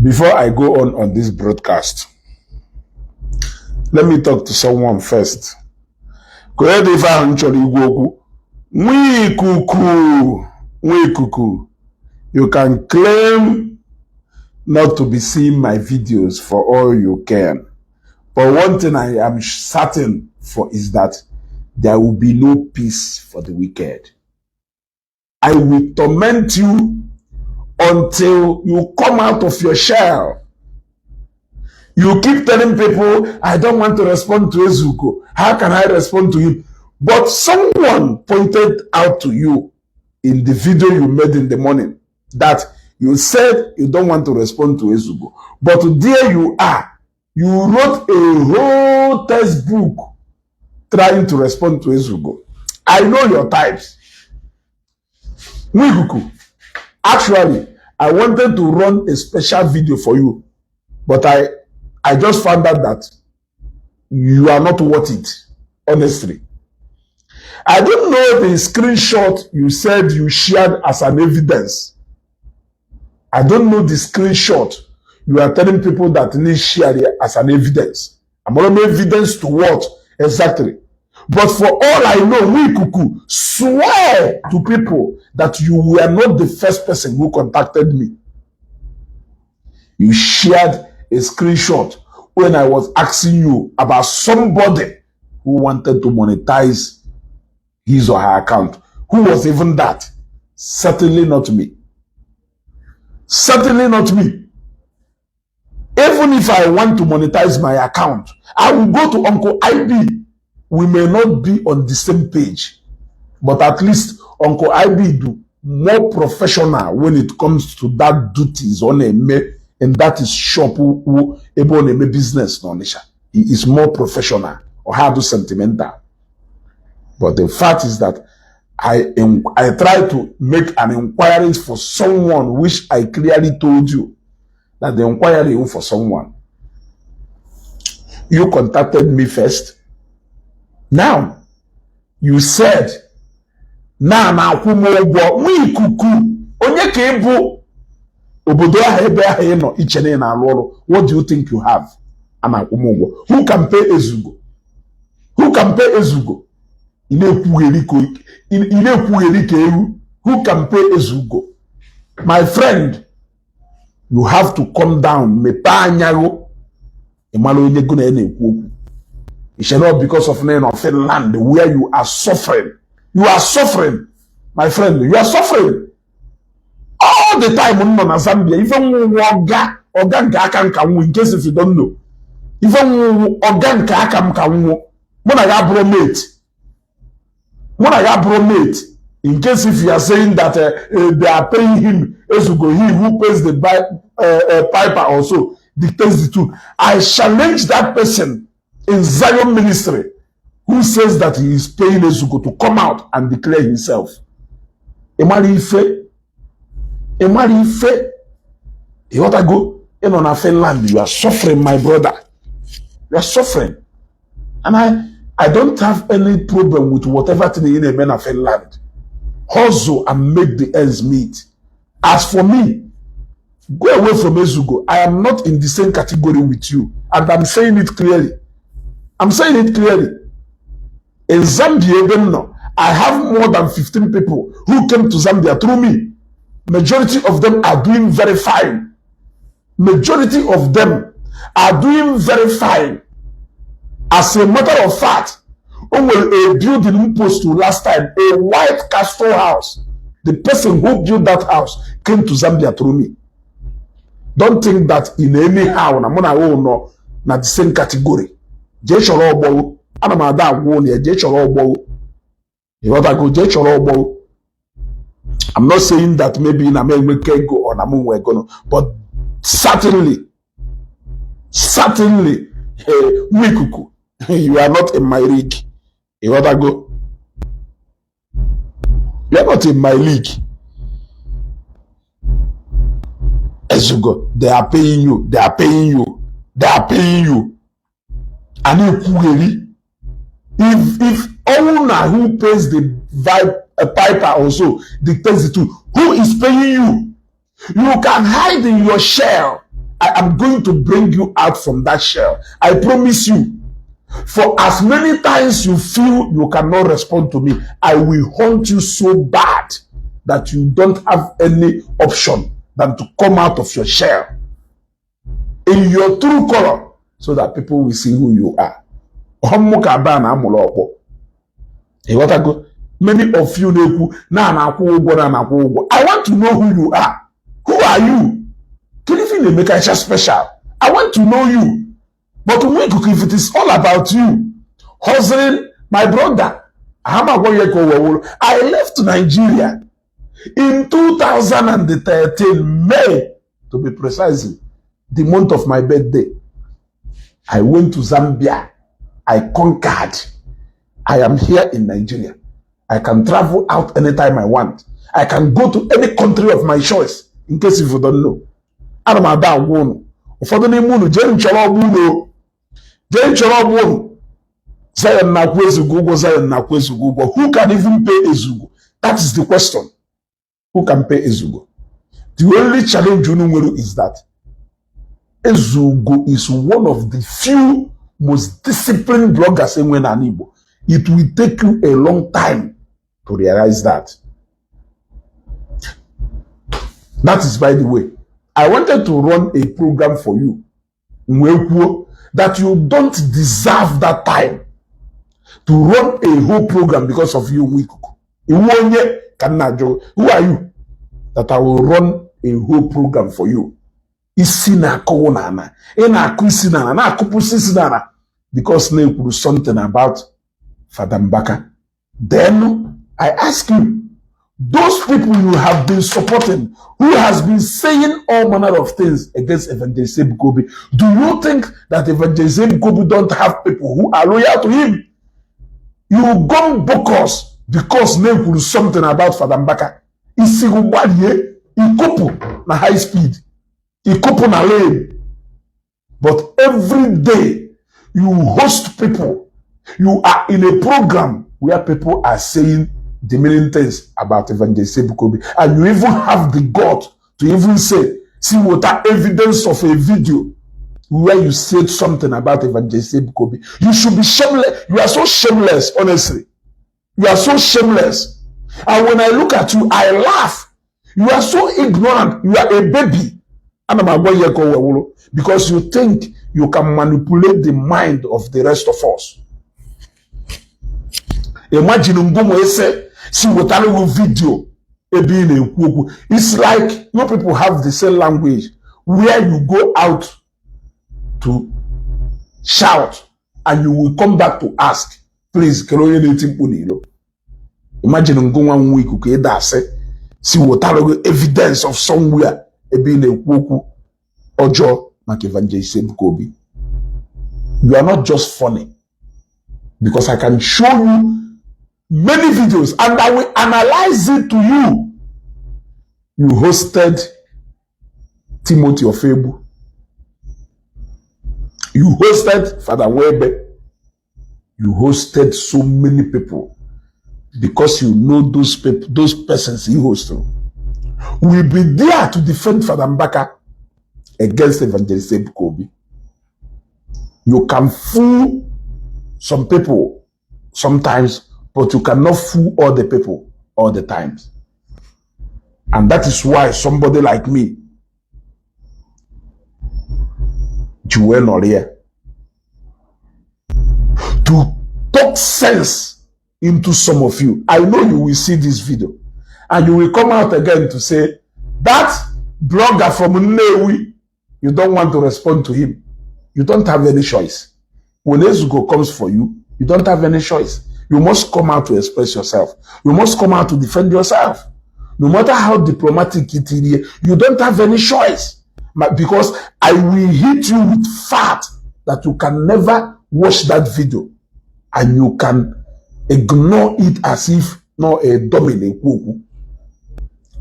Before I go on this broadcast, let me talk to someone first. You can claim not to be seeing my videos for all you can. But one thing I am certain for is that there will be no peace for the wicked. I will torment you until you come out of your shell. You keep telling people, I don't want to respond to Ezeaku. How can I respond to him? But someone pointed out to you in the video you made in the morning that you said you don't want to respond to Ezeaku. But there you are. You wrote a whole textbook trying to respond to Ezeaku. I know your types. Ikuku. Actually, I wanted to run a special video for you, but I just found out that you are not worth it, honestly. I don't know the screenshot you said you shared as an evidence. I don't know the screenshot you are telling people that need share it as an evidence. I'm going to evidence to what exactly? But for all I know, Ikuku, swear to people that you were not the first person who contacted me. You shared a screenshot when I was asking you about somebody who wanted to monetize his or her account. Who was even that? Certainly not me. Certainly not me. Even if I want to monetize my account, I will go to Uncle IB. We may not be on the same page, but at least Uncle IB do more professional when it comes to that duties on a me, and that is shop who able on a business no nisha. He is more professional or how do sentimental. But the fact is that I try to make an inquiry for someone which I clearly told you that the inquiry is for someone. You contacted me first. Now, you said, na akwụmọ ụgwọ Ikuku onye ka ịbụ obodo ahụ ebe ahụ ị nọ iche na ị na-arụ ọrụ. What do you think you have? Ana akwụmọ ụgwọ. Who can pay Ezeaku? Who can pay Ezeaku? Who can pay Ezeaku? My friend, you have to come down. Mepe anyago. Imalo onye go na ekwu okwu. It shall not because of Finland where you are suffering. You are suffering, my friend. You are suffering all the time. In Zambia, even in case if you don't know, even in case if you are saying that they are paying him, Ezeaku, he who pays the piper also dictates the truth. I challenge that person in Zion ministry who says that he is paying Ezeaku to come out and declare himself. Emari Ife, you want to go in on a Finland, you are suffering, my brother. You are suffering. And I don't have any problem with whatever thing in a man of Finland. Hustle and make the ends meet. As for me, go away from Ezeaku. I am not in the same category with you. And I'm saying it clearly. I'm saying it clearly. In Zambia, I have more than 15 people who came to Zambia through me. Majority of them are doing very fine. Majority of them are doing very fine. As a matter of fact, a building post to last time, a white castle house. The person who built that house came to Zambia through me. Don't think that in any how, not the same category. I'm not saying that maybe in America go or we're gonna, but certainly, Ikuku, you are not in my league. You want to go? You are not in my league. Ezeaku, they are paying you. They are paying you. They are paying you. And if owner who pays the piper also dictates the truth, who is paying you? You can hide in your shell I am going to bring you out from that shell. I promise you. For as many times you feel you cannot respond to me, I will haunt you so bad that you don't have any option than to come out of your shell in your true color so that people will see who you are. Many of you know I want to know who you are. Who are you? Can you feel make a special? I want to know you. But if it is all about you, hustling, my brother, I left Nigeria in 2013, May, to be precise, the month of my birthday. I went to Zambia. I conquered. I am here in Nigeria. I can travel out anytime I want. I can go to any country of my choice, in case if you don't know. I'm a bad one. For the name of Zion Nakwezugu, Zion Nakwezugu. Who can even pay Ezugu? That is the question. Who can pay Ezugu? The only challenge you know is that Ezugu is one of the few most disciplined bloggers in Igbo. It will take you a long time to realize that. That is, by the way, I wanted to run a program for you that you don't deserve that time to run a whole program because of you. Who are you that I will run a whole program for you? Because now something about Father Mbaka. Then I ask you, those people you have been supporting, who has been saying all manner of things against Evangelist Ebuka, do you think that Evangelist Ebuka don't have people who are loyal to him? You go bogus because name something about Father Mbaka. Ikuku na high speed, ikuku na lane. But every day you host people. You are in a program where people are saying demeaning things about Evangelist Ebuka, and you even have the gut to even say, see what are evidence of a video where you said something about Evangelist Ebuka. You should be shameless. You are so shameless, honestly. You are so shameless. And when I look at you, I laugh. You are so ignorant. You are a baby. Because you think you can manipulate the mind of the rest of us. Imagine see what I will video. It's like you people have the same language where you go out to shout and you will come back to ask, please, can you anything punilo? Imagine one week see what I will evidence of somewhere being a kuku ojo like Evangelist Ebuka. You are not just funny, because I can show you many videos and I will analyze it to you. You hosted Timothy Ofebu. You hosted Father Webe. You hosted so many people because you know those people, those persons you hosted will be there to defend Father Mbaka against Evangelist Ebuka. You can fool some people sometimes, but you cannot fool all the people all the times. And that is why somebody like me, Joel Noria, to talk sense into some of you. I know you will see this video and you will come out again to say, that blogger from Nnewi, you don't want to respond to him. You don't have any choice. When Ezugo comes for you, you don't have any choice. You must come out to express yourself. You must come out to defend yourself. No matter how diplomatic it is, you don't have any choice. Because I will hit you with fact that you can never watch that video. And you can ignore it as if not a dominant.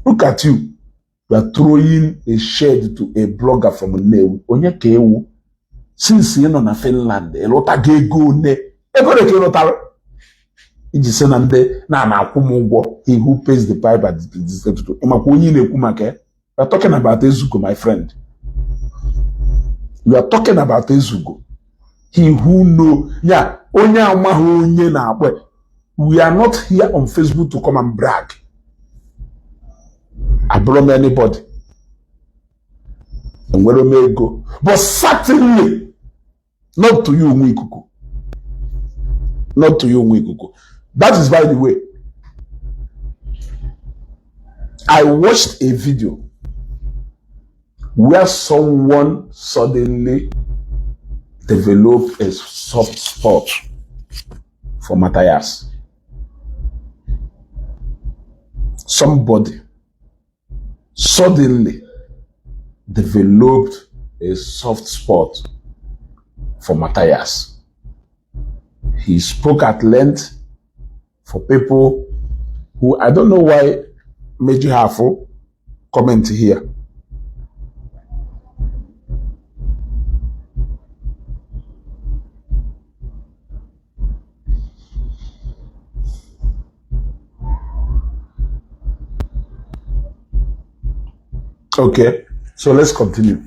Look at you. You are throwing a shade to a blogger from Nnewi. Onye kewu. Since you know na Finland, a lot of gay go ne. He who pays the pipe at the we are talking about Ezuko, my friend. We are talking about ezeaku. He who know, yeah, we are not here on Facebook to come and brag. I blame anybody. And where may go. But certainly, not to you, ikuku. Not to you, ikuku. That is, by the way, I watched a video where someone suddenly developed a soft spot for Mathias. Somebody suddenly developed a soft spot for Mathias. He spoke at length for people who, I don't know why made you have to comment here. Okay, so let's continue.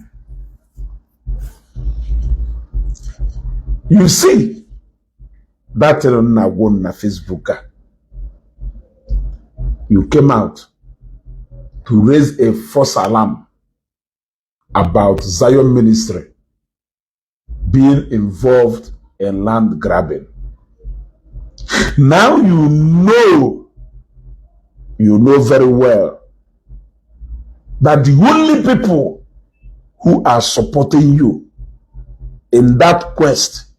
You see that on Facebook, you came out to raise a false alarm about Zion ministry being involved in land grabbing. Now you know very well that the only people who are supporting you in that quest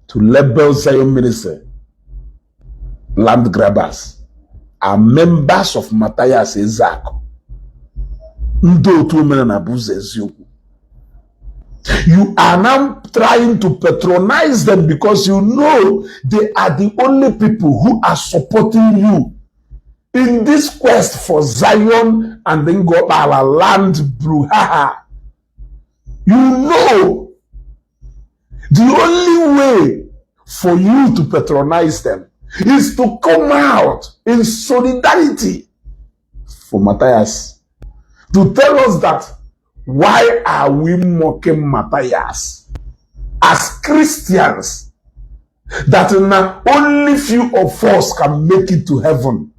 to label Zion ministry land grabbers are members of Mathias ezeaku. You are now trying to patronize them because you know they are the only people who are supporting you in this quest for Zion and then go our land brouhaha. You know the only way for you to patronize them is to come out in solidarity for Mathias, to tell us that why are we mocking Mathias as Christians, that only few of us can make it to heaven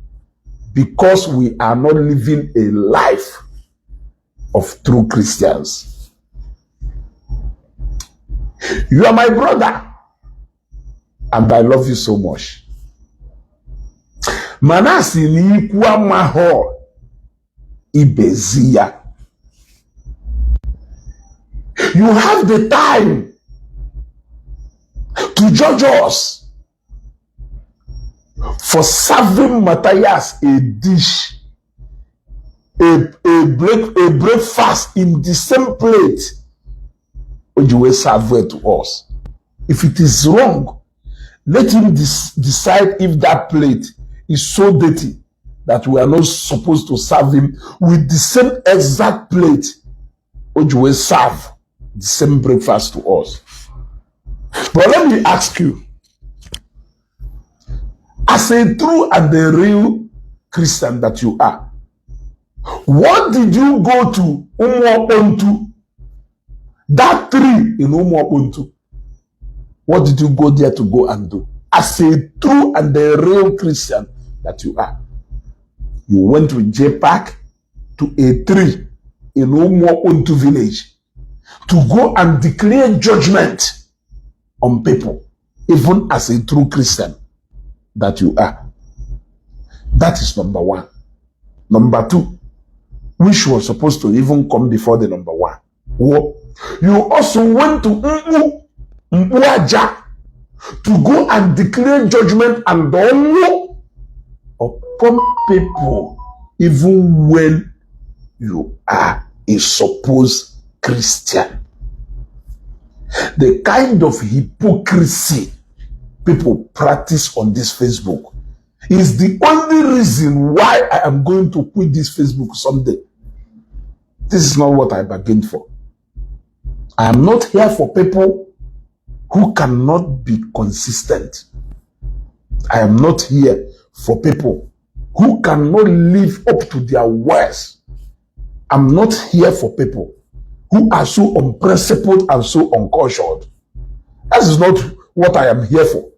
because we are not living a life of true Christians. You are my brother and I love you so much. Manasi ni kwa maho ibezia. You have the time to judge us for serving Mathias a dish, a breakfast in the same plate which you will serve it to us. If it is wrong, let him decide if that plate is so dirty that we are not supposed to serve him with the same exact plate which will serve the same breakfast to us. But let me ask you, as a true and a real Christian that you are, what did you go to Umuopontu? That tree in Umuopontu. What did you go there to go and do? As a true and a real Christian that you are. You went with J-Pack to a tree in Umuopontu village to go and declare judgment on people, even as a true Christian that you are. That is number one. Number two, which was supposed to even come before the number one. You also went to Mpuaja to go and declare judgment and donwo upon people, even when you are a supposed Christian. The kind of hypocrisy people practice on this Facebook is the only reason why I am going to quit this Facebook someday. This is not what I bargained for. I am not here for people who cannot be consistent. I am not here for people who cannot live up to their words. I'm not here for people who are so unprincipled and so uncultured. That is not what I am here for.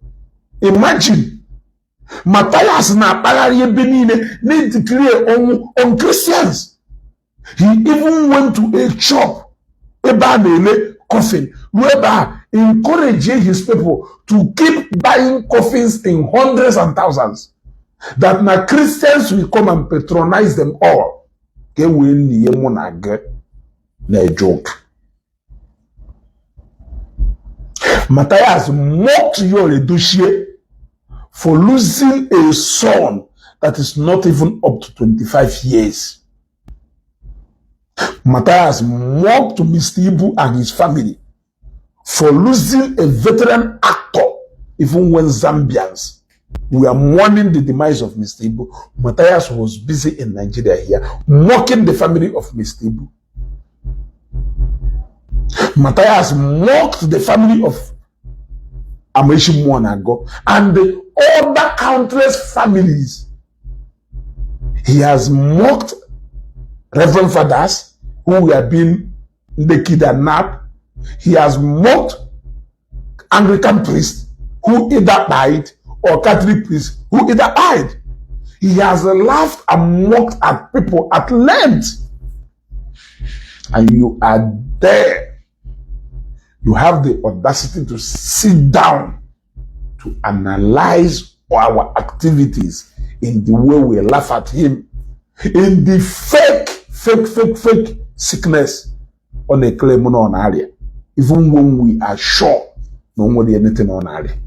Imagine, Mathias na palari benine need to clear on Christians. He even went to a shop, a coffin, whereby encouraging his people to keep buying coffins in hundreds and thousands. That now Christians will come and patronize them all. Get when the joke. Mathias mocked your Edushie for losing a son that is not even up to 25 years. Mathias mocked Mr. Ibu and his family for losing a veteran actor, even when Zambians were mourning the demise of Mr. Ibu. Mathias was busy in Nigeria here, mocking the family of Mr. Ibu. Mathias mocked the family of Amechi Muanago and the other countless families. He has mocked Reverend Fathers who were being kidnapped. He has mocked Anglican priests who either died or Catholic priests who either died. He has laughed and mocked at people at length. And you are there. You have the audacity to sit down to analyze our activities in the way we laugh at him, in the fake sickness on a claim on area, even when we are sure nobody anything on area.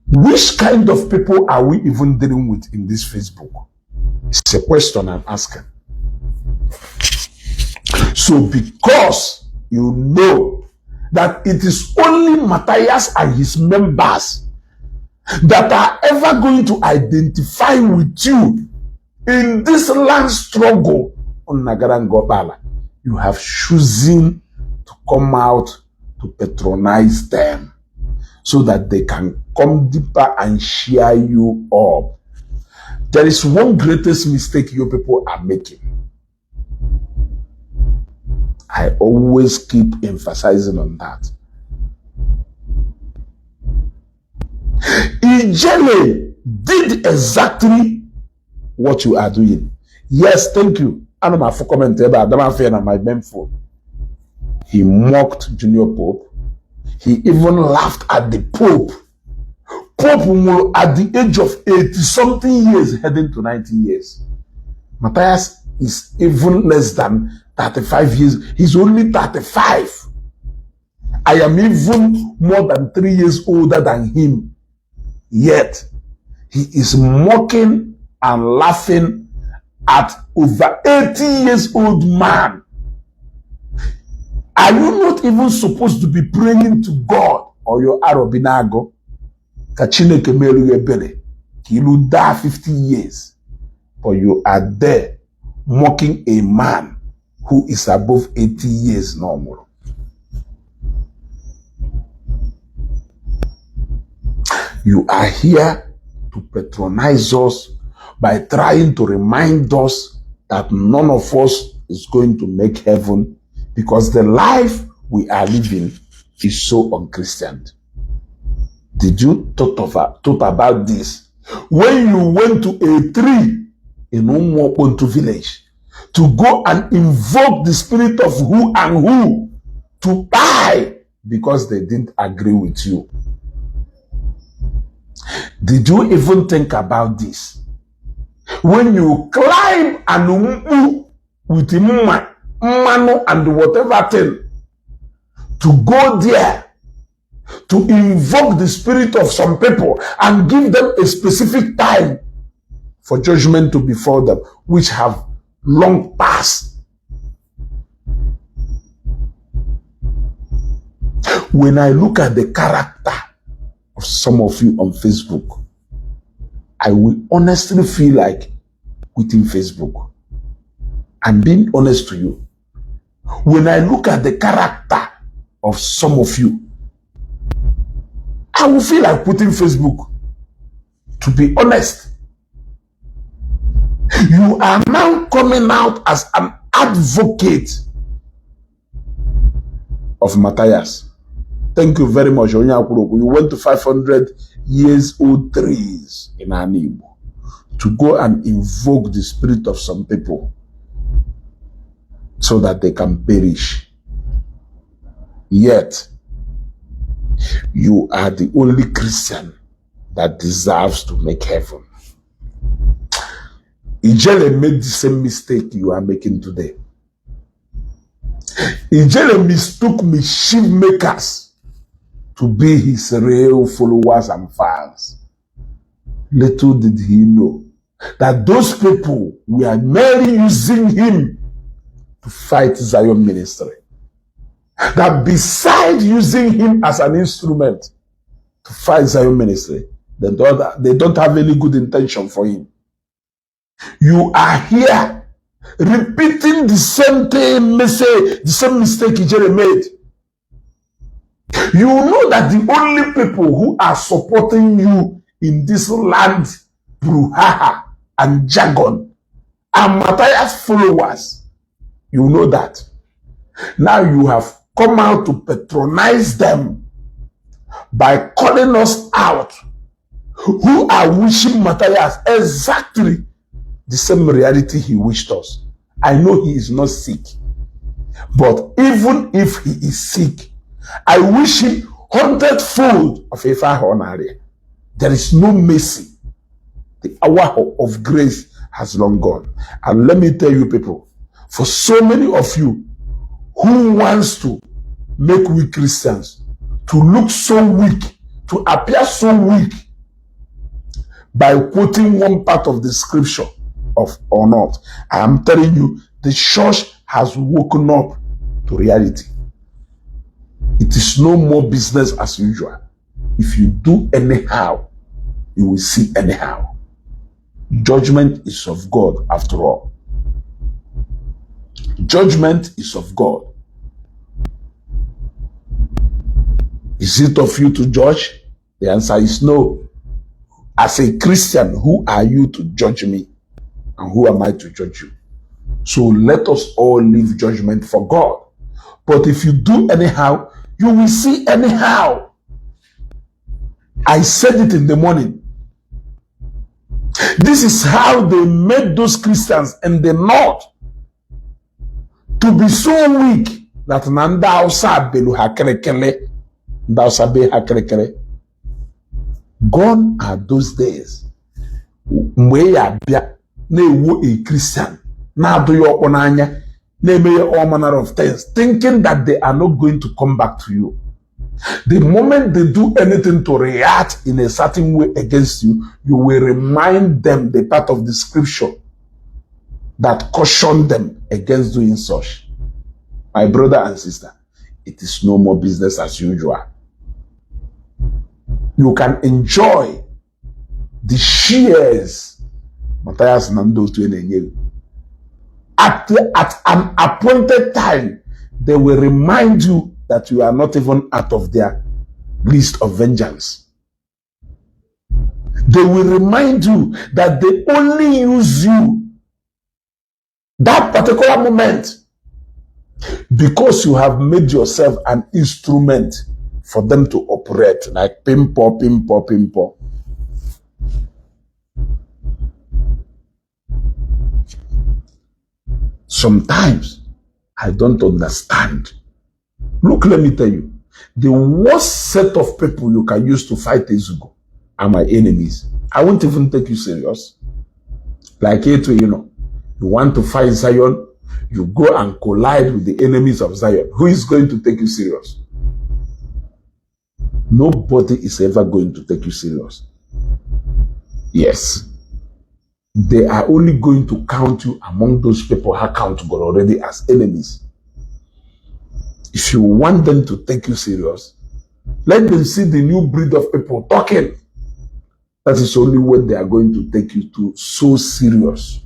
Which kind of people are we even dealing with in this Facebook? It's a question I'm asking. So because you know that it is only Mathias and his members that are ever going to identify with you in this land struggle on Nagarangobala, you have chosen to come out to patronize them so that they can come deeper and share you up. There is one greatest mistake you people are making. I always keep emphasizing on that. Ijele did exactly what you are doing. Yes, thank you. I know my comment about my benfo. He mocked Junior Pope. He even laughed at the Pope. Pope at the age of 80-something years, heading to 90 years. Mathias is even less than 35 years. He's only 35. I am even more than 3 years older than him. Yet, he is mocking and laughing at over 80 years old man. Are you not even supposed to be praying to God or your Arobinago? Kachine Kemelu Ebele. Kilu da 50 years. But you are there mocking a man who is above 80 years normal. You are here to patronize us by trying to remind us that none of us is going to make heaven because the life we are living is so unchristian. Did you thought about this? When you went to a tree in Umwopontu village to go and invoke the spirit of who and who to die because they didn't agree with you. Did you even think about this? When you climb and with manu and whatever thing to go there to invoke the spirit of some people and give them a specific time for judgment to befall them, which have long passed. When I look at the character of some of you on Facebook, I will honestly feel like quitting Facebook. I'm being honest to you. When I look at the character of some of you, I will feel like quitting Facebook. To be honest, you are now coming out as an advocate of Mathias. Thank you very much. You went to 500 years old trees in Igbo to go and invoke the spirit of some people so that they can perish. Yet, you are the only Christian that deserves to make heaven. Ijele made the same mistake you are making today. Ijele mistook mischief makers to be his real followers and fans. Little did he know that those people were merely using him to fight Zion ministry. That beside using him as an instrument to fight Zion ministry, they don't have any good intention for him. You are here repeating the same thing, the same mistake Ijele made. You know that the only people who are supporting you in this land, brouhaha and jargon, are Mathias followers. You know that. Now you have come out to patronize them by calling us out, who are wishing Mathias exactly the same reality he wished us. I know he is not sick, but even if he is sick, I wish him 100-fold of Ifa Honare. There is no mercy. The hour of grace has long gone. And let me tell you people, for so many of you who wants to make weak Christians to look so weak, to appear so weak by quoting one part of the scripture or not, I am telling you, the church has woken up to reality. It is no more business as usual. If you do anyhow, you will see anyhow. Judgment is of God after all. Judgment is of God. Is it of you to judge? The answer is no. As a Christian, who are you to judge me? And who am I to judge you? So let us all leave judgment for God. But if you do anyhow, you will see anyhow. I said it in the morning. This is how they made those Christians in the north to be so weak that Nanda Osa Belu Hakerekele, gone are those days. A Christian, now do your onanya, name all manner of things, thinking that they are not going to come back to you. The moment they do anything to react in a certain way against you, you will remind them the part of the scripture that cautioned them against doing such. My brother and sister, it is no more business as usual. You can enjoy the shares Mathias Nando to Enenye. At an appointed time, they will remind you that you are not even out of their list of vengeance. They will remind you that they only use you that particular moment because you have made yourself an instrument for them to operate like pimpo, pimpo, pimpo. Sometimes I don't understand. Look, let me tell you, the worst set of people you can use to fight Ezeaku are my enemies. I won't even take you serious. Like it, you want to fight Zion, you go and collide with the enemies of Zion. Who is going to take you serious? Nobody is ever going to take you serious. Yes. They are only going to count you among those people who count God already as enemies. If you want them to take you serious, let them see the new breed of people talking. That is only what they are going to take you to so serious.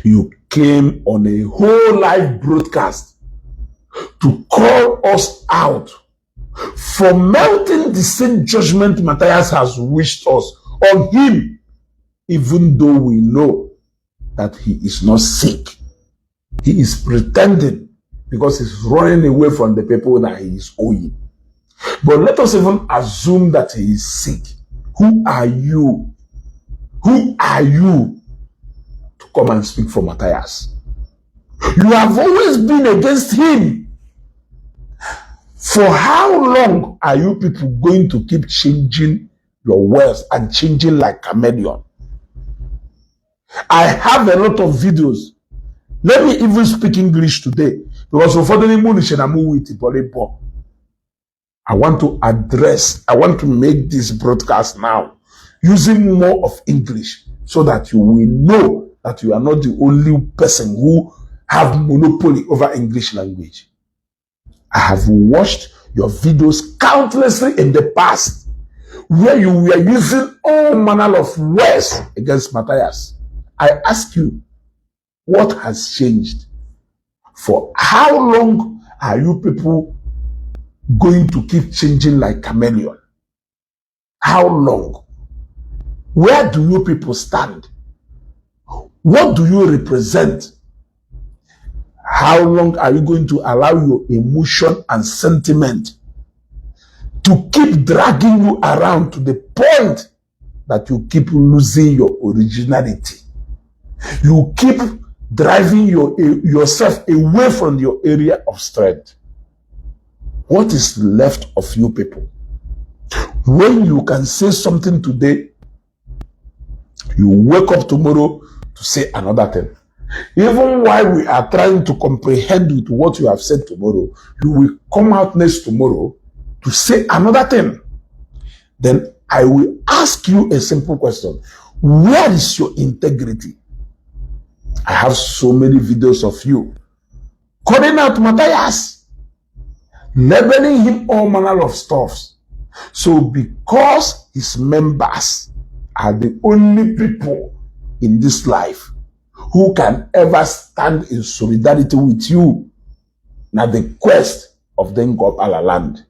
You came on a whole live broadcast to call us out for melting the same judgment Mathias has wished us on him, even though we know that he is not sick. He is pretending because he's running away from the people that he is owing. But let us even assume that he is sick. Who are you? Who are you to come and speak for Mathias? You have always been against him. For how long are you people going to keep changing your words and changing like chameleon? I have a lot of videos. Let me even speak English today because I want to make this broadcast now using more of English so that you will know that you are not the only person who have monopoly over English language. I have watched your videos countlessly in the past where you were using all manner of words against Mathias. I ask you, what has changed? For how long are you people going to keep changing like chameleon? How long? Where do you people stand? What do you represent? How long are you going to allow your emotion and sentiment to keep dragging you around to the point that you keep losing your originality? You keep driving yourself away from your area of strength. What is left of you people? When you can say something today, you wake up tomorrow to say another thing. Even while we are trying to comprehend with what you have said tomorrow, you will come out next tomorrow to say another thing. Then I will ask you a simple question. Where is your integrity? I have so many videos of you calling out Mathias, labeling him all manner of stuff. So because his members are the only people in this life who can ever stand in solidarity with you, now the quest of the Ngobala land,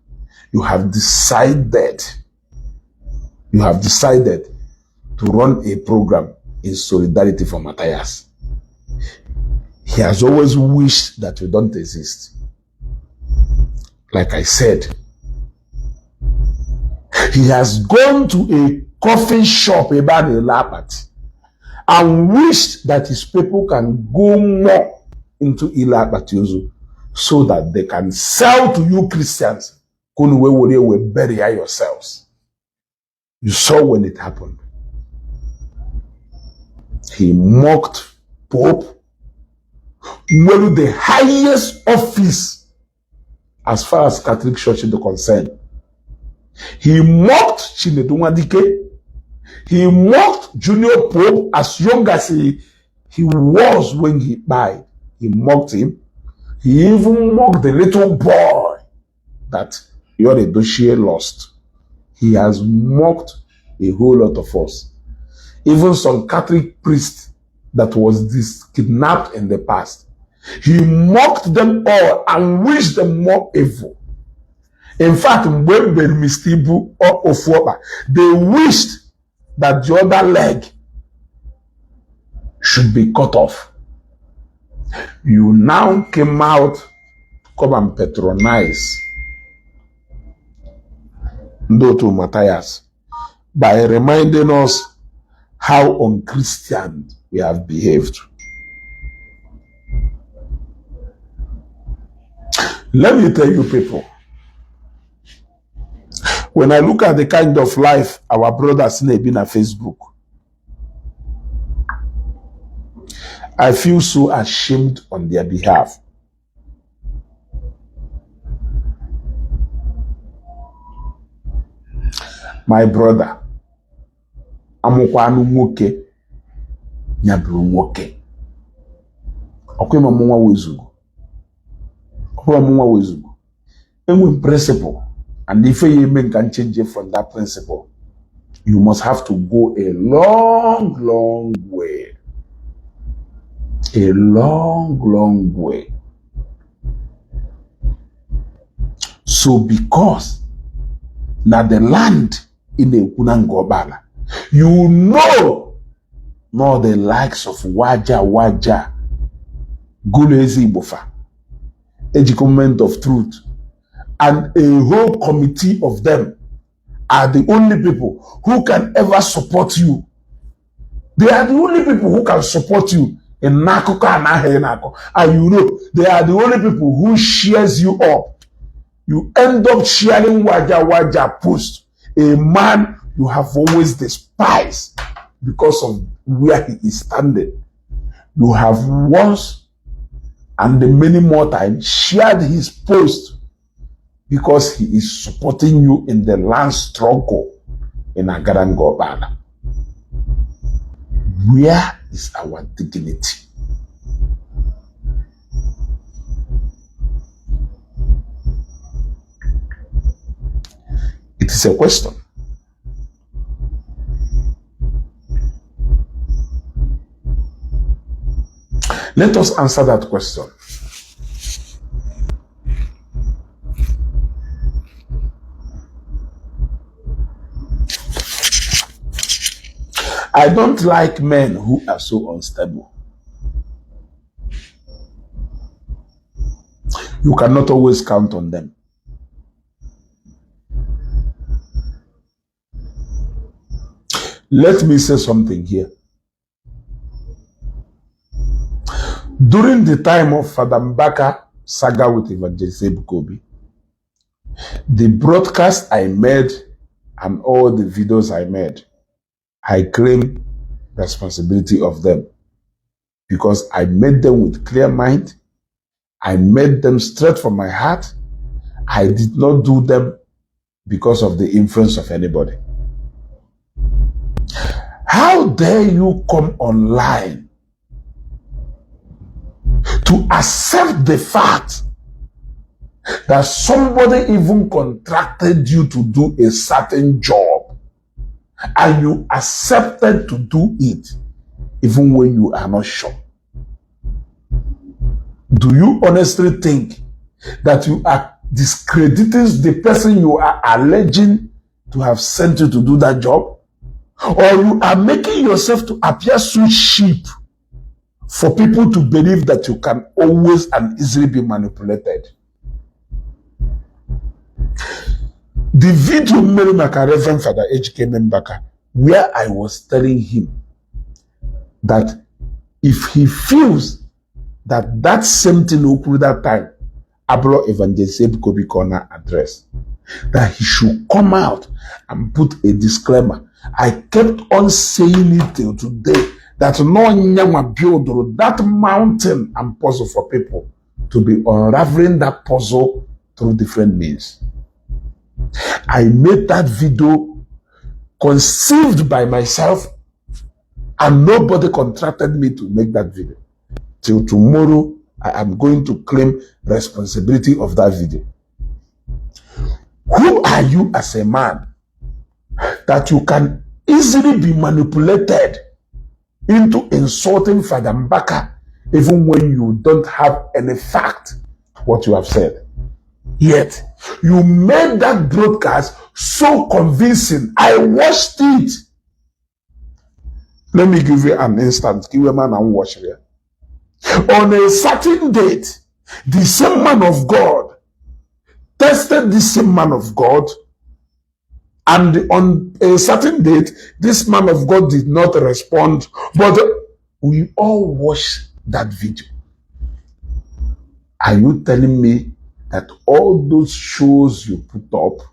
you have decided to run a program in solidarity for Mathias. He has always wished that you don't exist. Like I said, he has gone to a coffee shop about a Lapat and wished that his people can go more into Ilapatiozo so that they can sell to you Christians. Will bury yourselves. You saw when it happened. He mocked Pope, well, the highest office as far as Catholic Church is concerned. He mocked Chinedumadike. He mocked Junior Pope as young as he was when he died. He mocked him. He even mocked the little boy that Yoredoshie lost. He has mocked a whole lot of us. Even some Catholic priest that was kidnapped in the past. He mocked them all and wished them more evil. In fact, when Mistibu or Ofuoba, they wished that the other leg should be cut off. You now came out to come and patronize Ndoto Mathias by reminding us how unchristian we have behaved. Let me tell you people, when I look at the kind of life our brothers live in on Facebook, I feel so ashamed on their behalf. My brother, amukwanu nwoke nyaburu nwoke. Okwema mwa wezugo. Any principle, and if you can change it from that principle, you must have to go a long way. A long way. So because now the land in the Kunangobala, you know nor the likes of Waja, Gulezi Bofa, Ejikument of Truth, and a whole committee of them are the only people who can ever support you. They are the only people who can support you in Nakoka and Ahenako. And you know, they are the only people who shares you up. You end up sharing Waja post. A man you have always despised because of where he is standing. You have once and many more times shared his post because he is supporting you in the land struggle in Agarangobana. Where is our dignity? It is a question. Let us answer that question. I don't like men who are so unstable. You cannot always count on them. Let me say something here. During the time of Father Mbaka saga with Evangelist Ebuka, the broadcast I made and all the videos I made, I claim responsibility of them because I made them with clear mind. I made them straight from my heart. I did not do them because of the influence of anybody. How dare you come online to accept the fact that somebody even contracted you to do a certain job and you accepted to do it even when you are not sure? Do you honestly think that you are discrediting the person you are alleging to have sent you to do that job? Or you are making yourself to appear so cheap for people to believe that you can always and easily be manipulated? The video made by Reverend Father H.K. Mbaka, where I was telling him that if he feels that that same thing occurred that time, Abro Evangelist Ebuka corner address, that he should come out and put a disclaimer. I kept on saying it till today that no nyama build that mountain and puzzle for people to be unraveling that puzzle through different means. I made that video conceived by myself and nobody contracted me to make that video. Till tomorrow, I am going to claim responsibility of that video. Who are you as a man that you can easily be manipulated into insulting Father Mbaka even when you don't have any fact what you have said? Yet, you made that broadcast so convincing. I watched it. Let me give you an instance. Give a man and watch here. On a certain date, the same man of God tested the same man of God, and on a certain date, this man of God did not respond, but we all watched that video. Are you telling me that all those shows you put up,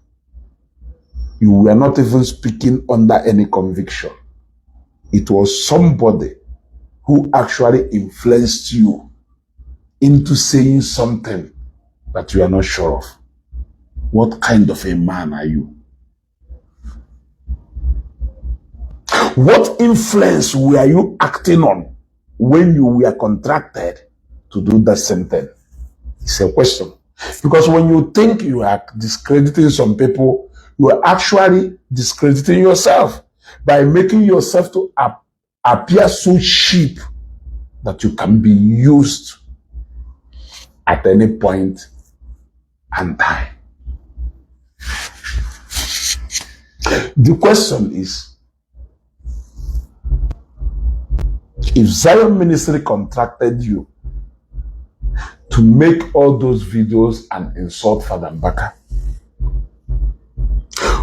you were not even speaking under any conviction? It was somebody who actually influenced you into saying something that you are not sure of. What kind of a man are you? What influence were you acting on when you were contracted to do that same thing? It's a question. Because when you think you are discrediting some people, you are actually discrediting yourself by making yourself to appear so cheap that you can be used at any point and time. The question is, If Zion Ministry contracted you to make all those videos and insult Father Mbaka,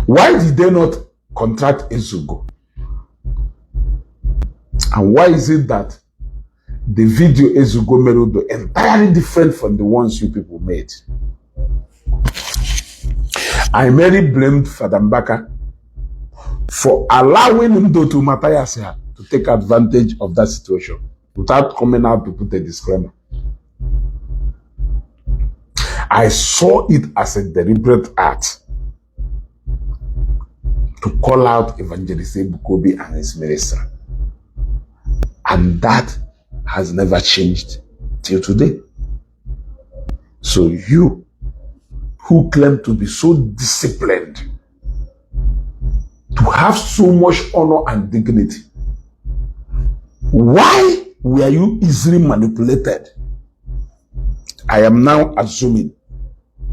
why did they not contract Ezeaku? And why is it that the video Ezeaku made would be entirely different from the ones you people made? I merely blamed Father Mbaka for allowing him to Mathias to take advantage of that situation without coming out to put a disclaimer. I saw it as a deliberate act to call out Evangelist Ebuka and his minister. And that has never changed till today. So you, who claim to be so disciplined, to have so much honor and dignity, why were you easily manipulated? I am now assuming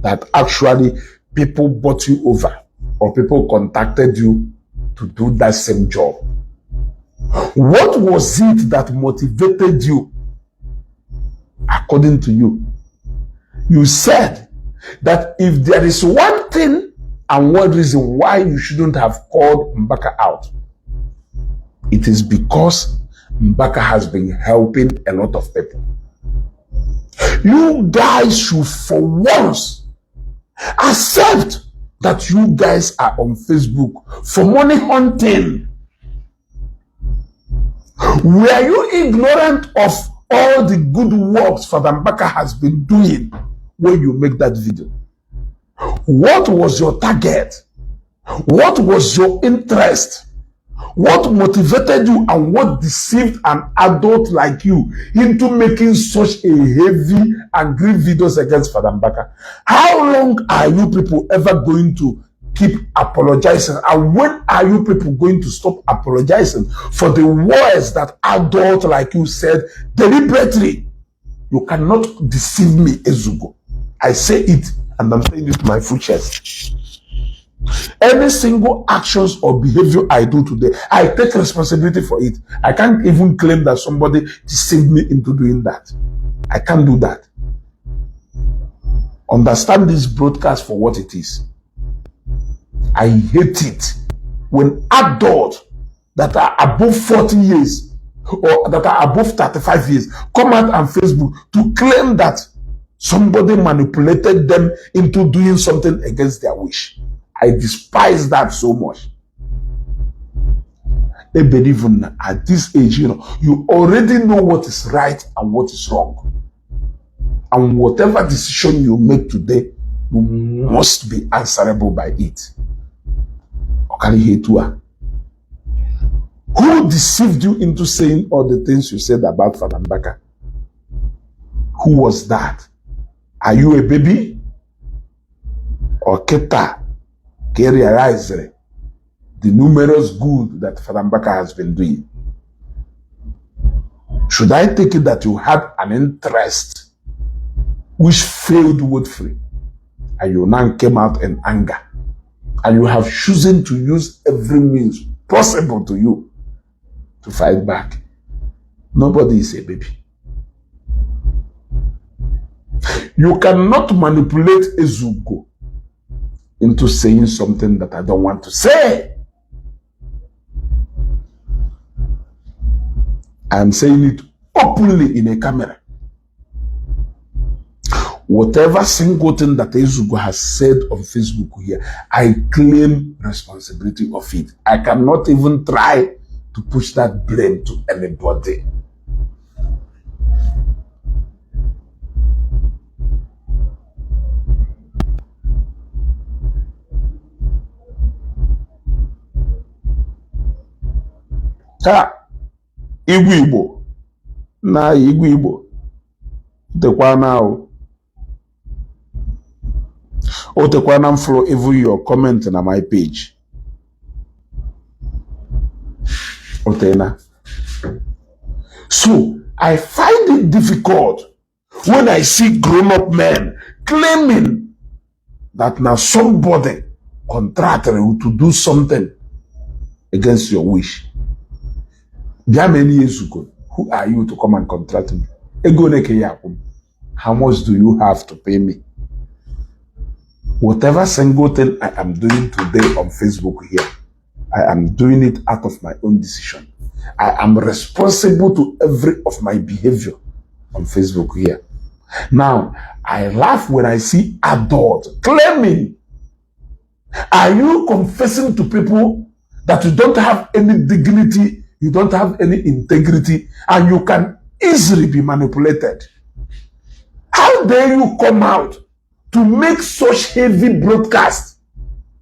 that actually people bought you over or people contacted you to do that same job. What was it that motivated you? According to you, you said that if there is one thing and one reason why you shouldn't have called Mbaka out, it is because Mbaka has been helping a lot of people. You guys should for once accept that you guys are on Facebook for money hunting. Were you ignorant of all the good works Father Mbaka has been doing when you make that video? What was your target? What was your interest? What motivated you and what deceived an adult like you into making such a heavy and grave videos against Father Mbaka? How long are you people ever going to keep apologizing? And when are you people going to stop apologizing for the words that adult like you said deliberately? You cannot deceive me, Ezeaku. I say it and I'm saying it to my full chest. Any single actions or behavior I do today, I take responsibility for it. I can't even claim that somebody deceived me into doing that. I can't do that. Understand this broadcast for what it is. I hate it when adults that are above 40 years or that are above 35 years come out on Facebook to claim that somebody manipulated them into doing something against their wish. I despise that so much. Even at this age, you already know what is right and what is wrong. And whatever decision you make today, you must be answerable by it. Who deceived you into saying all the things you said about Father Mbaka? Who was that? Are you a baby? Or Keta? Realize the numerous good that Father Mbaka has been doing. Should I take it that you had an interest which failed woefully, and you now came out in anger, and you have chosen to use every means possible to you to fight back? Nobody is a baby. You cannot manipulate Ezeaku into saying something that I don't want to say. I am saying it openly in a camera. Whatever single thing that Ezeaku has said on Facebook here, I claim responsibility of it. I cannot even try to push that blame to anybody. Igbo na Igbo tekwana o tekwana follow every your comment na my page otena. So I find it difficult when I see grown-up men claiming that now somebody contracted to do something against your wish. There are many Ezeaku Who are you to come and contract me? How much do you have to pay me? Whatever single thing I am doing today on Facebook here, I am doing it out of my own decision. I am responsible to every of my behavior on Facebook here. Now, I laugh when I see adults claiming, are you confessing to people that you don't have any dignity, you don't have any integrity, and you can easily be manipulated? How dare you come out to make such heavy broadcast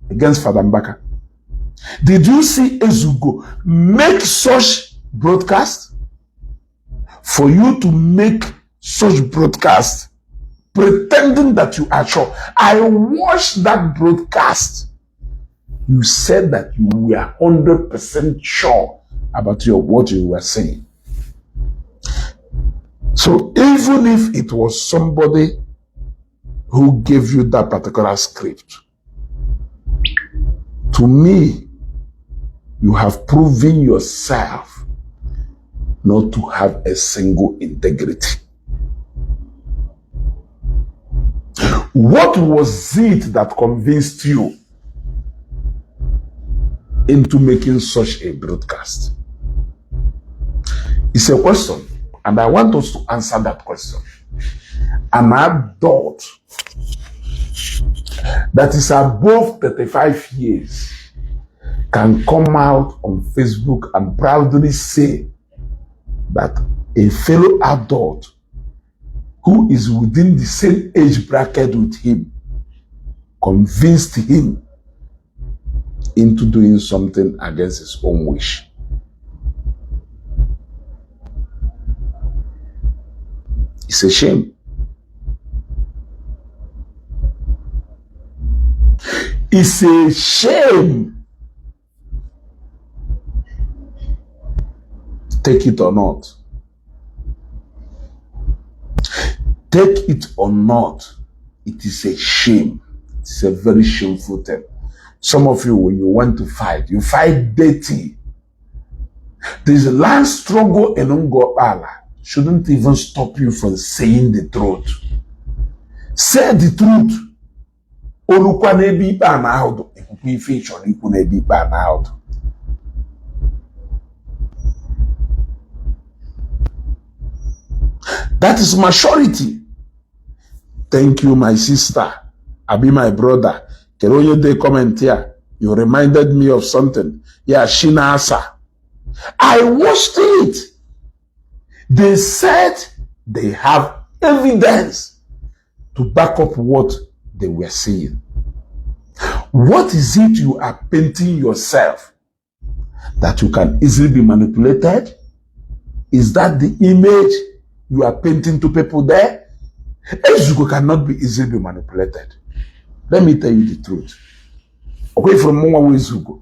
against Father Mbaka? Did you see Ezeaku make such broadcast? For you to make such broadcast pretending that you are sure. I watched that broadcast. You said that you were 100% sure about what you were saying. So even if it was somebody who gave you that particular script, to me, you have proven yourself not to have a single integrity. What was it that convinced you into making such a broadcast? It's a question, and I want us to answer that question. An adult that is above 35 years can come out on Facebook and proudly say that a fellow adult who is within the same age bracket with him convinced him into doing something against his own wish. It's a shame. It's a shame. Take it or not. Take it or not, it is a shame. It's a very shameful thing. Some of you, when you want to fight, you fight dirty. This last struggle in Ngopala shouldn't even stop you from saying the truth. Say the truth. That is maturity. Thank you, my sister. Abi, my brother. Keroye de comment here. You reminded me of something. Yeah, Shinasa. I watched it. They said they have evidence to back up what they were saying. What is it you are painting yourself that you can easily be manipulated? Is that the image you are painting to people there? Ezeaku cannot be easily manipulated. Let me tell you the truth. Okay, from Ezeaku,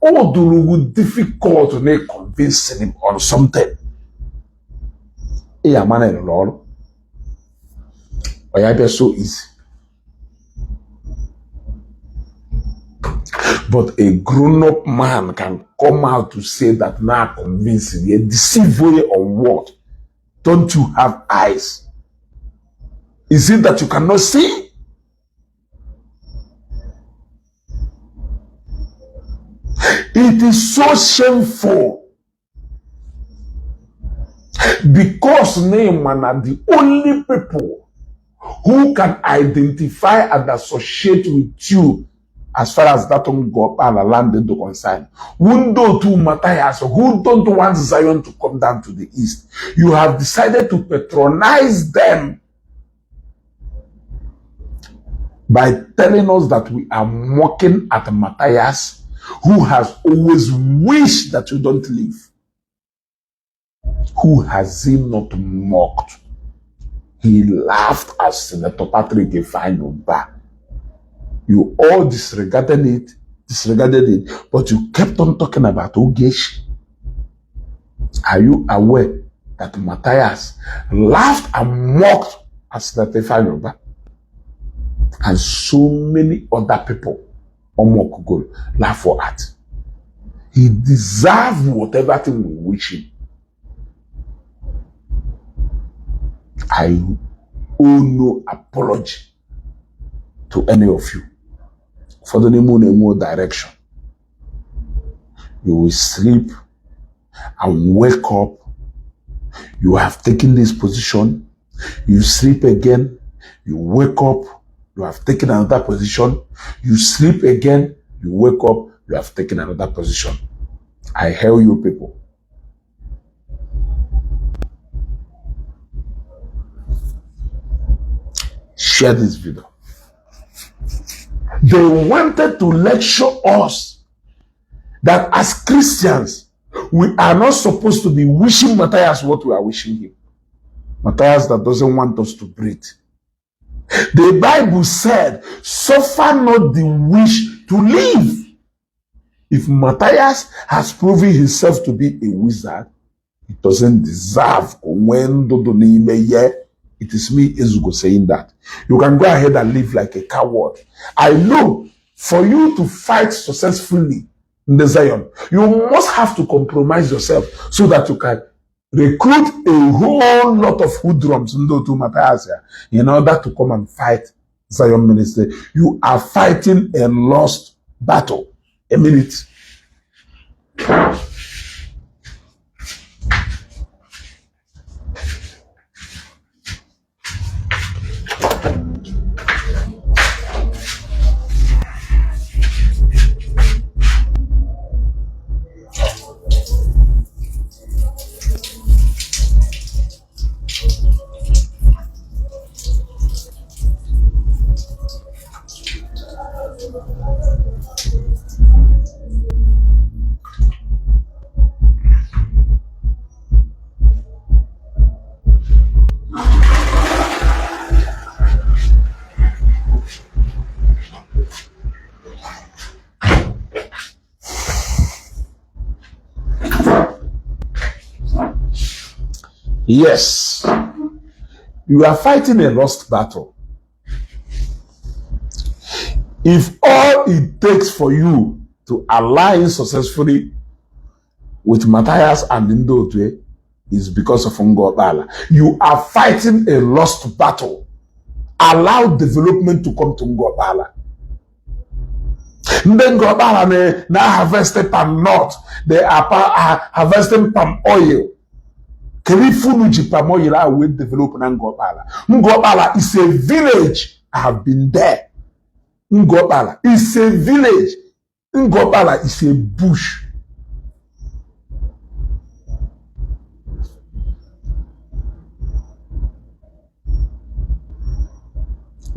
all the would difficult to make convincing him on something. A man in law, why are so easy? But a grown-up man can come out to say that now convincing, a deceive way on what? Don't you have eyes? Is it that you cannot see? It is so shameful because Naaman are the only people who can identify and associate with you as far as that one go up and landed to concern. Who don't to Mathias, who don't want Zion to come down to the east. You have decided to patronize them by telling us that we are mocking at Mathias, who has always wished that you don't leave. Who has he not mocked? He laughed as Senator Patrick Ifeanyi. You all disregarded it, but you kept on talking about Ogeshi. Are you aware that Mathias laughed and mocked at Senator Ifeanyi? And so many other people laugh for at. He deserves whatever thing we wish him. I owe no apology to any of you. For the more direction. You will sleep and wake up. You have taken this position. You sleep again. You wake up. You have taken another position. You sleep again. You wake up. You have taken another position. I hail you people. Share this video. They wanted to lecture us that as Christians, we are not supposed to be wishing Matthias what we are wishing him. Matthias that doesn't want us to breathe. The Bible said, suffer not the wish to live. If Matthias has proven himself to be a wizard, he doesn't deserve. It is me, Ezeaku, saying that. You can go ahead and live like a coward. I know for you to fight successfully in the Zion, you must have to compromise yourself so that you can recruit a whole lot of hoodlums to Mathias in order to come and fight Zion ministry. You are fighting a lost battle. A minute. Yes, you are fighting a lost battle. If all it takes for you to align successfully with Mathias and Ndotwe is because of Ngobala, you are fighting a lost battle. Allow development to come to Ngobala. Ngobala now harvested palm nut. They are harvesting palm oil. Ngobala is a village. I have been there. Ngobala is a village. Ngobala is a bush.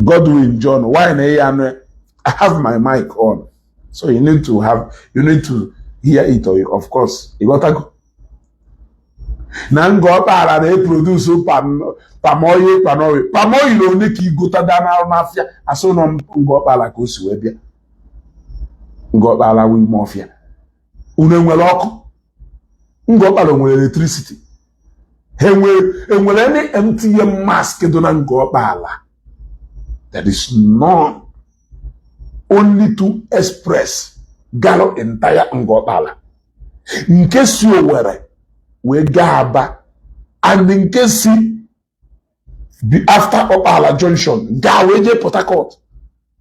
Godwin John, why I have my mic on, so you need to hear it, or of course you gotta go. Ngobala they produce pamoye no neki gota dana mafia aso no Ngobala ko siwebia. Ngobala we mafia unenwele ọkụ. Ngobala nwere electricity. Enwere any MTN mask do na Ngobala. There is none. Only to express Gallo entire Ngobala. In case you were we Gaba, and in case after Ngobala Junction, Gaweje Port Harcourt.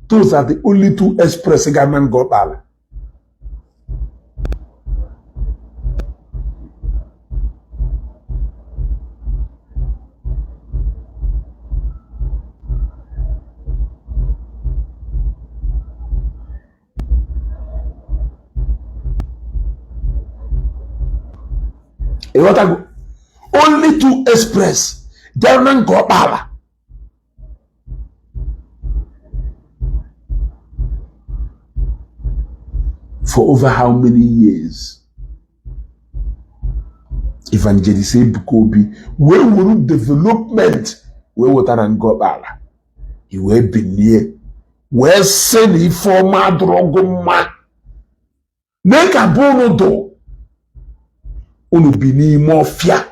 Those are the only two express government Ngobala. Only to express government Ngobala. For over how many years? Evangelist Ebuka, where will development where water and Ngobala? You will be near. Where send the former drogoma? Make a bono do. Unubini mafia.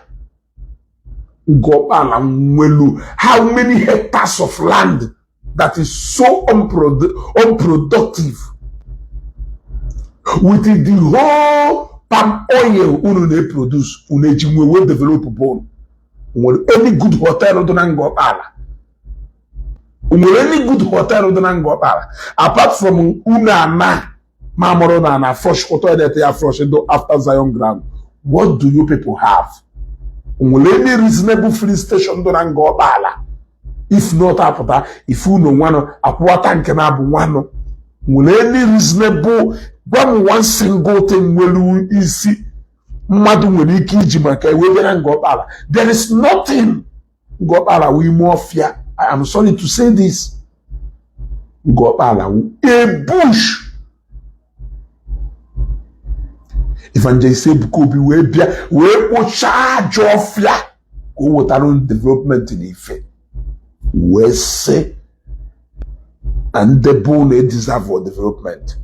Ngobala mwelu. How many hectares of land that is so unproductive? With the whole palm oil they produce, will develop bone. Any good hotel do not go pala. Any good hotel do not go pala. Apart from una mamoro na fresh hotel that they are fresh after Zion ground. What do you people have? Any reasonable free station do not go pala. If not apota, if you know one aqua tank and abu one. Any reasonable one single thing will easy. There is nothing Gopala we more fear. I am sorry to say this. Gopala a bush. Evangelist Ebuka we charge of fear. Go water development in Ife. We say and the bone deserve for development.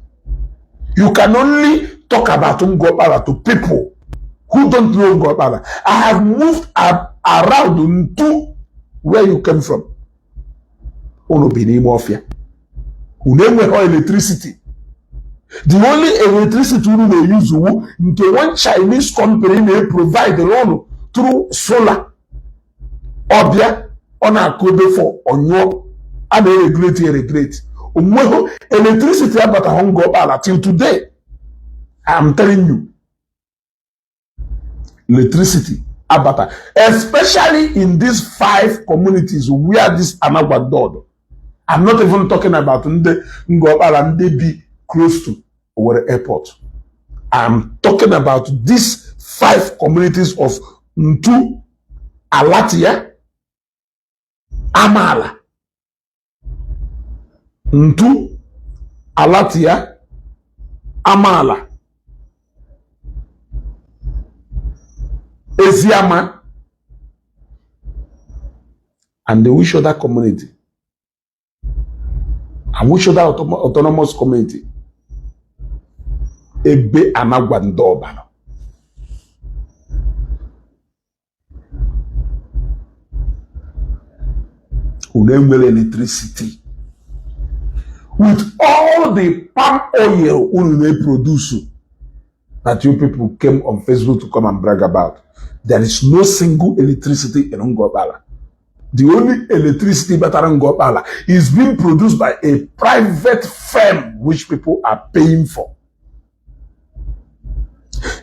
You can only talk about Gopala to people who don't know God. I have moved around to where you came from. Ono bini mafia. Uneme ho electricity. The only electricity we may use into one Chinese company may provide the loan through solar. Obia on a code for onyo and regulate. Umweho electricity about a home Gopala till today. I am telling you. Electricity, abata, especially in these 5 communities where this Anagwa dod. I'm not even talking about Ngopala be close to our airport. I'm talking about these 5 communities of Ntu, Alatia, Amala. Ntu, Alatia, Amala. Ezeaku and the wish other community and wish other autonomous community ebe anagwandobano. Unemele electricity with all the palm oil they produce that you people came on Facebook to come and brag about. There is no single electricity in Ngopala. The only electricity better in Ngopala is being produced by a private firm which people are paying for.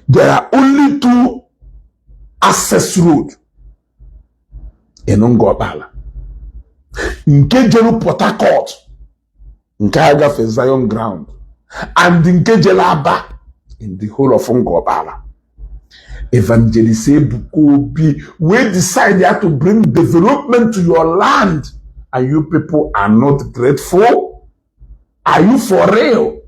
There are only 2 access roads in Ngopala. Nkejelu Port Harcourt, Nkaga for Zion ground, and Nkejela Aba in the whole of Ngopala. Evangelist Ebuka, we decided to bring development to your land, and you people are not grateful. Are you for real?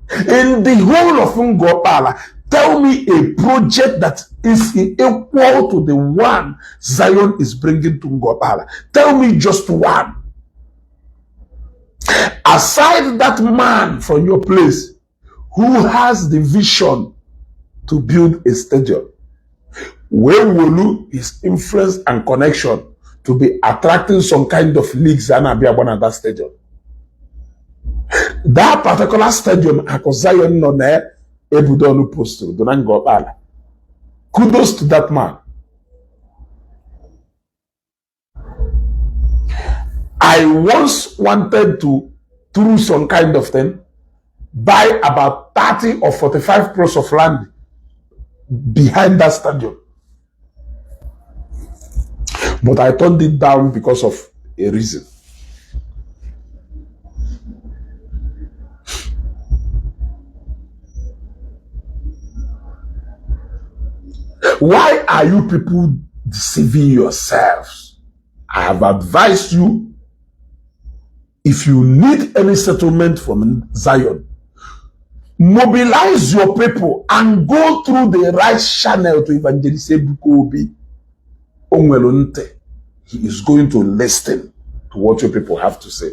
In the whole of Ngopala, tell me a project that is equal to the one Zion is bringing to Ngopala. Tell me just one. Aside that man from your place who has the vision to build a stadium, where will his influence and connection to be attracting some kind of leagues and Abiabon at that stadium? That particular stadium, Zion no ne Ebudonu posted, Donangopala. Kudos to that man. I once wanted to, through some kind of thing, buy about 30 or 45 plots of land behind that stadium. But I turned it down because of a reason. Why are you people deceiving yourselves? I have advised you, if you need any settlement from Zion, mobilize your people and go through the right channel to Evangelist Ebuka. He is going to listen to what your people have to say.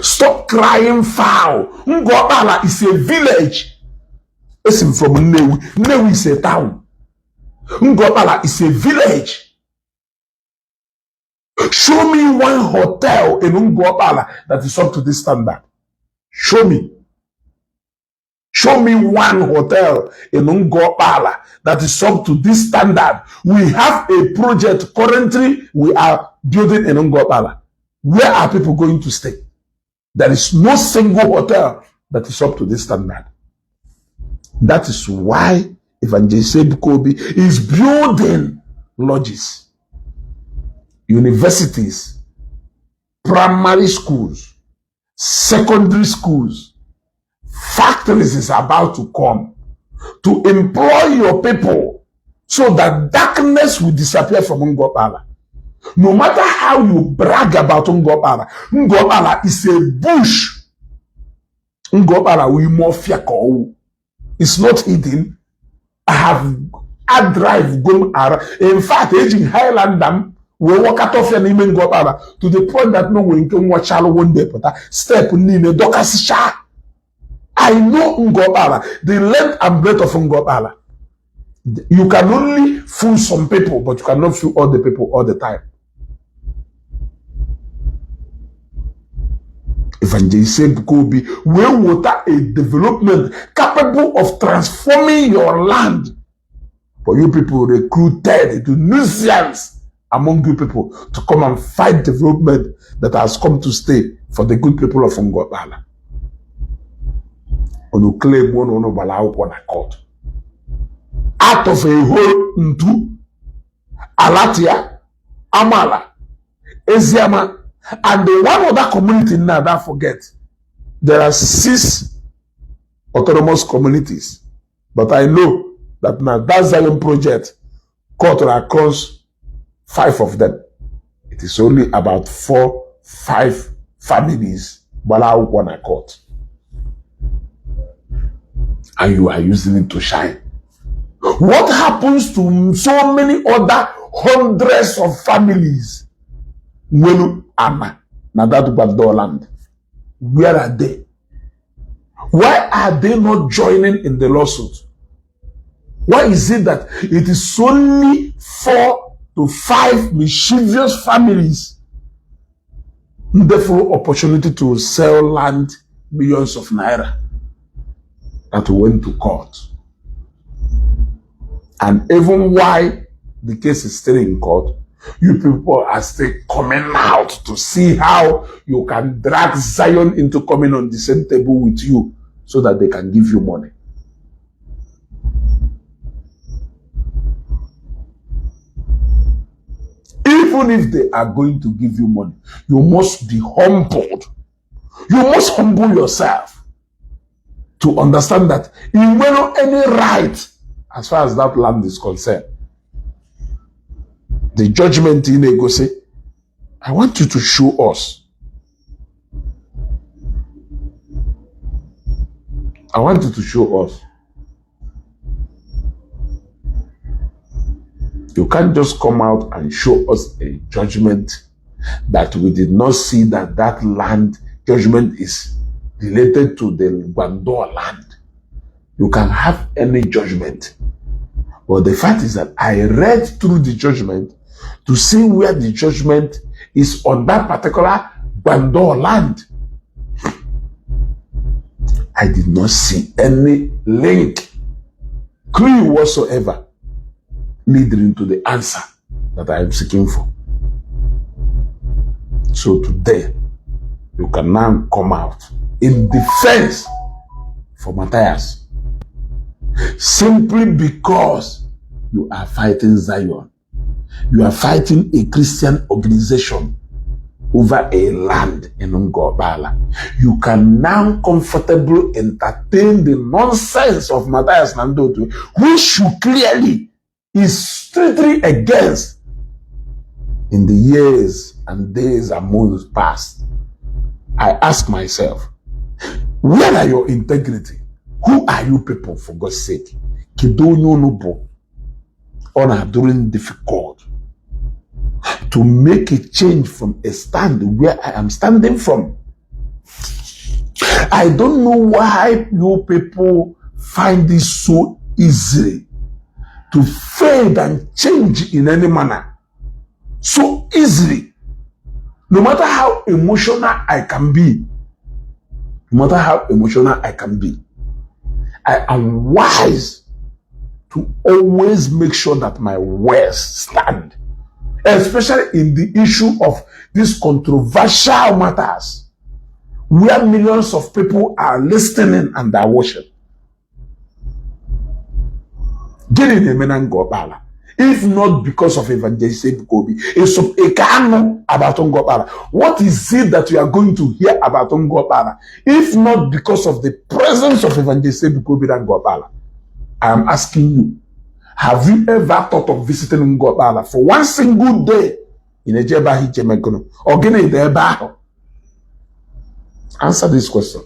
Stop crying foul. Ngopala is a village. Listen, from Newi. Newi is a town. Ngopala is a village. Show me one hotel in Ngopala that is up to this standard. Show me. Show me one hotel in Ngopala that is up to this standard. We have a project currently we are building in Ngopala. Where are people going to stay? There is no single hotel that is up to this standard. That is why Evangelist Ebuka is building lodges, universities, primary schools, secondary schools. Factories is about to come to employ your people so that darkness will disappear from Ngopala. No matter how you brag about Ngopala, Ngopala is a bush. Ngopala we mafia call. It's not hidden. I have drive going around. In fact, aging Highland Dam, we walk out of your name Ngopala to the point that no one can watch all one day, but step in the Dokasisha. I know Ngopala, the length and breadth of Ngopala. You can only fool some people, but you cannot fool all the people all the time. Evangelist Ebuka will water a development capable of transforming your land. For you people recruited to nuisance among you people to come and fight development that has come to stay for the good people of Ngopala. On you claim one on a court. Out of a hole into Alatia, Amala, Eziama, and the one other community now that forget. There are 6 autonomous communities. But I know that now that Zion project cut across 5 of them. It is only about 4, 5 families Bala one accord. And you are using it to shine. What happens to so many other hundreds of families? Welu Ama, now that Baghdad land. Where are they? Why are they not joining in the lawsuit? Why is it that it is only 4 to 5 mischievous families therefore opportunity to sell land millions of naira that went to court? And even why the case is still in court, you people are still coming out to see how you can drag Zion into coming on the same table with you so that they can give you money. Even if they are going to give you money, you must be humbled. You must humble yourself to understand that you will not any right as far as that land is concerned. The judgment in Ego say, I want you to show us. I want you to show us. You can't just come out and show us a judgment that we did not see that that land judgment is related to the Gwandor land. You can have any judgment. But the fact is that I read through the judgment to see where the judgment is on that particular Gwandor land. I did not see any link, clue whatsoever, leading to the answer that I am seeking for. So today, you can now come out in defense for Mathias, simply because you are fighting Zion. You are fighting a Christian organization over a land in Ngopala. You can now comfortably entertain the nonsense of Mathias Nandoto, which you clearly is strictly against in the years and days and months past. I ask myself, where are your integrity? Who are you people, for God's sake? Kidonyo Nubo, on during difficult to make a change from a stand where I am standing from. I don't know why you people find this so easy to fade and change in any manner. So easily. No matter how emotional I can be, I am wise to always make sure that my words stand, especially in the issue of these controversial matters where millions of people are listening and are watching. If not because of Evangelist Ebuka, about Ngopala. What is it that you are going to hear about Ngopala? If not because of the presence of Evangelist Ebuka and Ngopala, I am asking you, have you ever thought of visiting Ngopala for one single day in a Jebahi Jemekono? Or Guinea? Answer this question.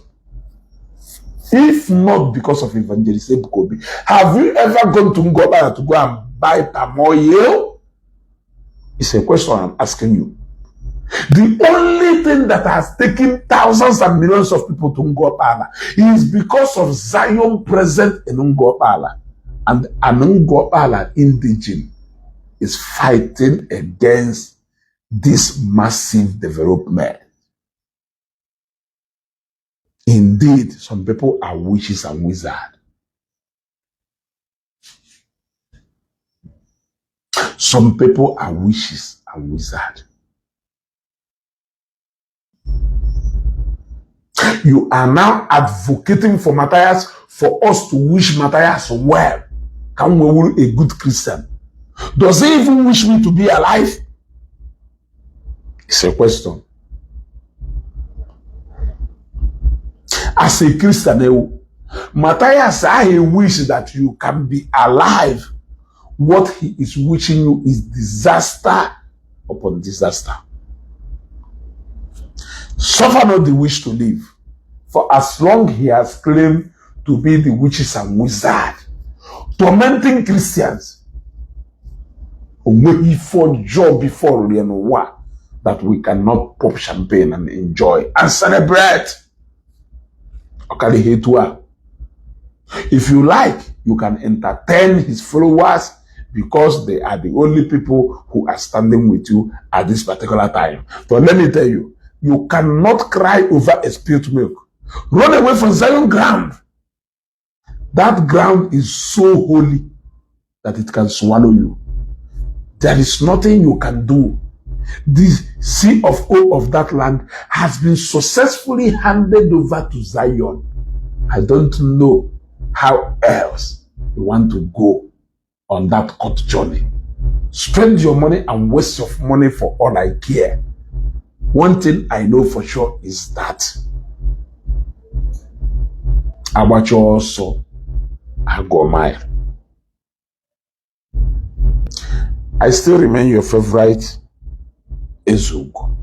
If not because of Evangelist Ebuka, have you ever gone to Ngopala to go and buy palm oil? It's a question I'm asking you. The only thing that has taken thousands and millions of people to Ngopala is because of Zion present in Ngopala. And an Ngopala indigene is fighting against this massive development. Indeed, some people are witches and wizards. Some people are witches and wizards. You are now advocating for Mathias, for us to wish Mathias well. Can we be a good Christian? Does he even wish me to be alive? It's a question. As a Christian, Mathias, I wish that you can be alive. What he is wishing you is disaster upon disaster. Suffer not the wish to live, for as long he has claimed to be the witches and wizards, tormenting Christians, waiting for joy before that we cannot pop champagne and enjoy and celebrate. If you like, you can entertain his followers because they are the only people who are standing with you at this particular time. But let me tell you, you cannot cry over a spilt milk. Run away from Zion ground. That ground is so holy that it can swallow you. There is nothing you can do. The CFO of that land has been successfully handed over to Zion. I don't know how else you want to go on that court journey. Spend your money and waste your money for all I care. One thing I know for sure is that about you also, I go mile. I still remain your favorite ezeaku.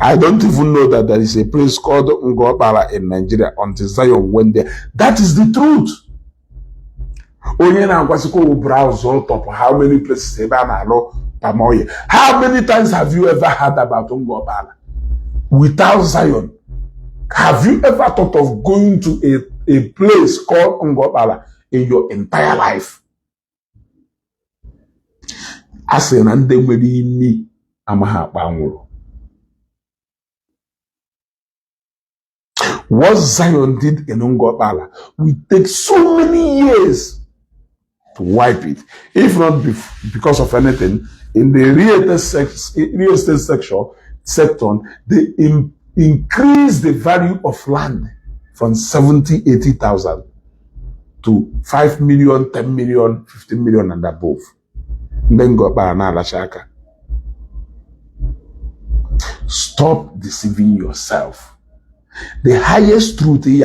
I don't even know that there is a place called Ngopala in Nigeria until Zion went there. That is the truth. Browse all top. How many places how many times have you ever heard about Ngopala without Zion? Have you ever thought of going to a place called Ngopala in your entire life? As in and then me what Zion did in Ngopala will take so many years to wipe it. If not because of anything, in the real estate sector, they increase the value of land from 70, 80,000 to 5 million, 10 million, 15 million and above. Then stop deceiving yourself. The highest truth is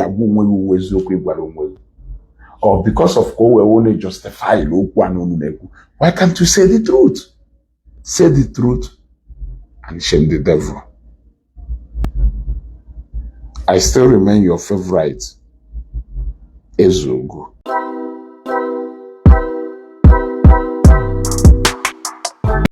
or because of we only justify why can't you say the truth? Say the truth and shame the devil. I still remain your favorite ezeaku.